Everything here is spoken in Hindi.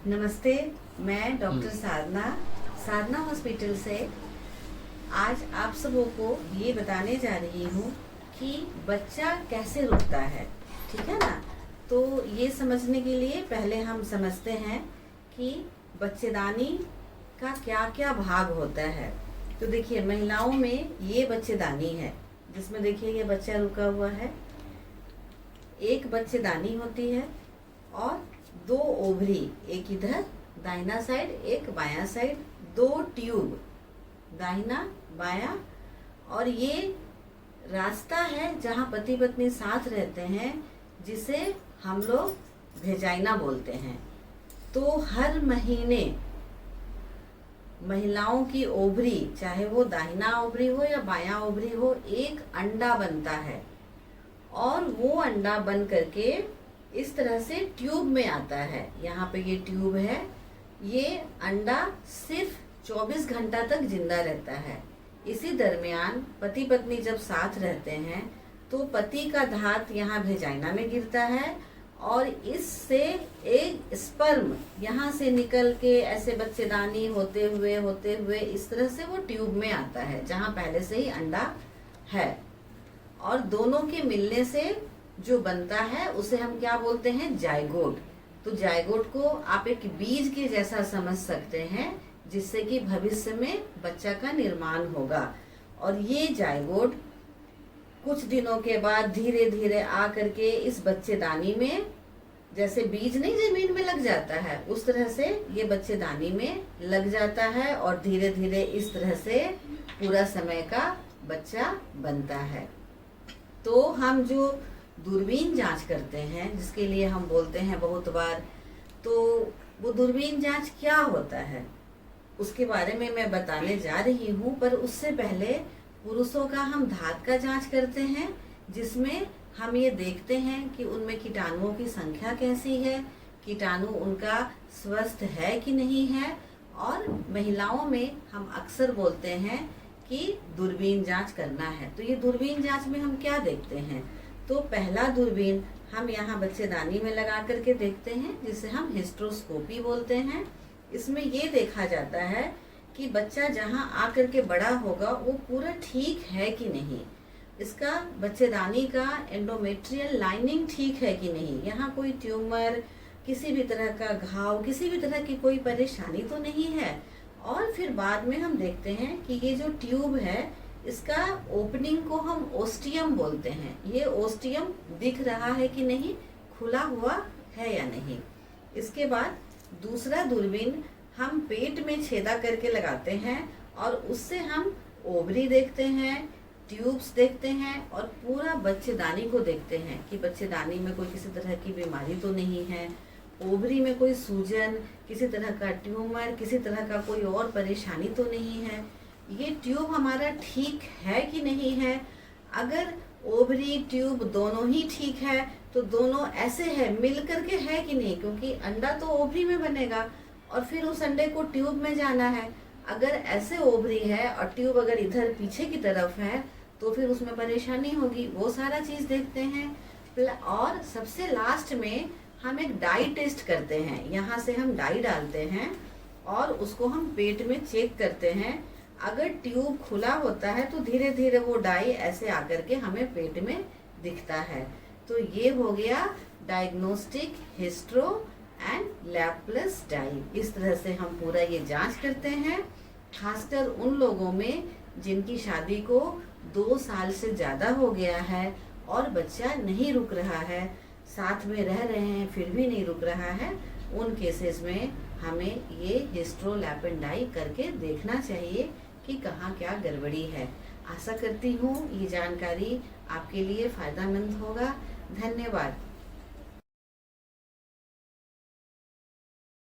नमस्ते। मैं डॉक्टर साधना हॉस्पिटल से आज आप सबों को ये बताने जा रही हूँ कि बच्चा कैसे रुकता है। ठीक है ना। तो ये समझने के लिए पहले हम समझते हैं कि बच्चेदानी का क्या क्या भाग होता है। तो देखिए, महिलाओं में ये बच्चेदानी है जिसमें देखिए ये बच्चा रुका हुआ है। एक बच्चेदानी होती है और दो ओवरी, एक इधर दाहिना साइड एक बायां साइड, दो ट्यूब दाहिना बायां, और ये रास्ता है जहां पति पत्नी साथ रहते हैं जिसे हम लोग वेजाइना बोलते हैं। तो हर महीने महिलाओं की ओवरी, चाहे वो दाहिना ओवरी हो या बायां ओवरी हो, एक अंडा बनता है और वो अंडा बन करके इस तरह से ट्यूब में आता है। यहाँ पे ये ट्यूब है। ये अंडा सिर्फ 24 घंटा तक जिंदा रहता है। इसी दरमियान पति पत्नी जब साथ रहते हैं तो पति का धात यहाँ वेजाइना में गिरता है और इससे एक स्पर्म यहाँ से निकल के ऐसे बच्चेदानी होते हुए इस तरह से वो ट्यूब में आता है जहाँ पहले से ही अंडा है। और दोनों के मिलने से जो बनता है उसे हम क्या बोलते हैं? जायगोट। तो जायगोट को आप एक बीज के जैसा समझ सकते हैं जिससे कि भविष्य में बच्चा का निर्माण होगा। और ये जायगोट कुछ दिनों के बाद धीरे धीरे आ करके इस बच्चेदानी में, जैसे बीज नहीं जमीन में लग जाता है, उस तरह से ये बच्चेदानी में लग जाता है और धीरे धीरे इस तरह से पूरा समय का बच्चा बनता है। तो हम जो दूरबीन जांच करते हैं, जिसके लिए हम बोलते हैं बहुत बार, तो वो दूरबीन जांच क्या होता है उसके बारे में मैं बताने जा रही हूँ। पर उससे पहले पुरुषों का हम धात का जांच करते हैं, जिसमें हम ये देखते हैं कि उनमें कीटाणुओं की संख्या कैसी है, कीटाणु उनका स्वस्थ है कि नहीं है। और महिलाओं में हम अक्सर बोलते हैं कि दूरबीन जांच करना है। तो ये दूरबीन जांच में हम क्या देखते हैं? तो पहला दूरबीन हम यहाँ बच्चेदानी में लगा करके देखते हैं, जिसे हम हिस्ट्रोस्कोपी बोलते हैं। इसमें ये देखा जाता है कि बच्चा जहाँ आकर के बड़ा होगा वो पूरा ठीक है कि नहीं, इसका बच्चेदानी का एंडोमेट्रियल लाइनिंग ठीक है कि नहीं, यहाँ कोई ट्यूमर, किसी भी तरह का घाव, किसी भी तरह की कोई परेशानी तो नहीं है। और फिर बाद में हम देखते हैं कि ये जो ट्यूब है इसका ओपनिंग को हम ओस्टियम बोलते हैं। ये ओस्टियम दिख रहा है कि नहीं, खुला हुआ है या नहीं। इसके बाद दूसरा दूरबीन हम पेट में छेदा करके लगाते हैं और उससे हम ओवरी देखते हैं, ट्यूब्स देखते हैं और पूरा बच्चेदानी को देखते हैं कि बच्चेदानी में कोई किसी तरह की बीमारी तो नहीं है, ओवरी में कोई सूजन, किसी तरह का ट्यूमर, किसी तरह का कोई और परेशानी तो नहीं है, ये ट्यूब हमारा ठीक है कि नहीं है। अगर ओवरी ट्यूब दोनों ही ठीक है तो दोनों ऐसे है मिल करके है कि नहीं, क्योंकि अंडा तो ओवरी में बनेगा और फिर उस अंडे को ट्यूब में जाना है। अगर ऐसे ओवरी है और ट्यूब अगर इधर पीछे की तरफ है तो फिर उसमें परेशानी होगी। वो सारा चीज देखते हैं। और सबसे लास्ट में हम एक डाई टेस्ट करते हैं। यहाँ से हम डाई डालते हैं और उसको हम पेट में चेक करते हैं। अगर ट्यूब खुला होता है तो धीरे धीरे वो डाई ऐसे आकर के हमें पेट में दिखता है। तो ये हो गया diagnostic, histo and lab plus dye. इस तरह से हम पूरा ये जांच करते हैं, खासकर उन लोगों में जिनकी शादी को 2 साल से ज्यादा हो गया है और बच्चा नहीं रुक रहा है, साथ में रह रहे हैं फिर भी नहीं रुक रहा है। उन केसेस में हमें ये हिस्ट्रो, लैब एंड डाई करके देखना चाहिए कि कहाँ क्या गड़बड़ी है। आशा करती हूँ ये जानकारी आपके लिए फायदेमंद होगा। धन्यवाद।